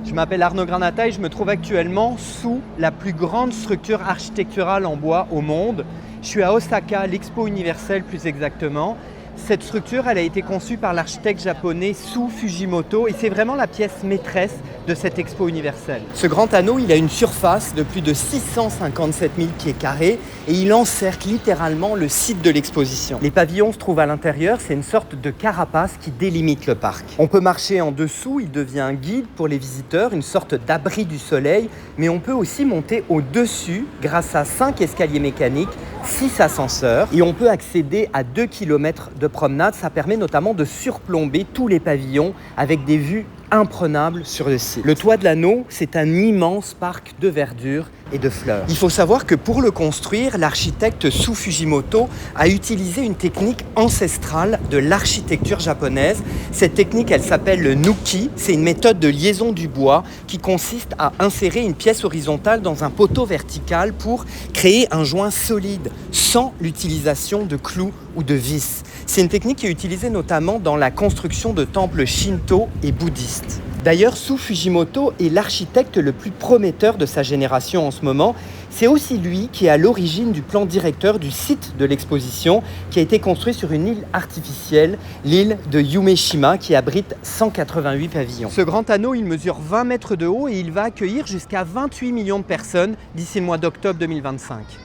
Je m'appelle Arnaud Granata et je me trouve actuellement sous la plus grande structure architecturale en bois au monde. Je suis à Osaka, l'Expo universelle plus exactement. Cette structure, elle a été conçue par l'architecte japonais Sou Fujimoto et c'est vraiment la pièce maîtresse de cette Expo universelle. Ce grand anneau, il a une surface de plus de 657 000 pieds carrés et il encercle littéralement le site de l'exposition. Les pavillons se trouvent à l'intérieur, c'est une sorte de carapace qui délimite le parc. On peut marcher en dessous, il devient un guide pour les visiteurs, une sorte d'abri du soleil, mais on peut aussi monter au-dessus grâce à 5 escaliers mécaniques, 6 ascenseurs et on peut accéder à 2 km de promenade. Ça permet notamment de surplomber tous les pavillons avec des vues imprenables sur le site. Le toit de l'anneau, c'est un immense parc de verdure et de fleurs. Il faut savoir que pour le construire, l'architecte Sou Fujimoto a utilisé une technique ancestrale de l'architecture japonaise. Cette technique, elle s'appelle le nuki. C'est une méthode de liaison du bois qui consiste à insérer une pièce horizontale dans un poteau vertical pour créer un joint solide sans l'utilisation de clous ou de vis. C'est une technique qui est utilisée notamment dans la construction de temples shinto et bouddhistes. D'ailleurs, Sou Fujimoto est l'architecte le plus prometteur de sa génération en ce moment. C'est aussi lui qui est à l'origine du plan directeur du site de l'exposition qui a été construit sur une île artificielle, l'île de Yumeshima, qui abrite 188 pavillons. Ce grand anneau, il mesure 20 mètres de haut et il va accueillir jusqu'à 28 millions de personnes d'ici le mois d'octobre 2025.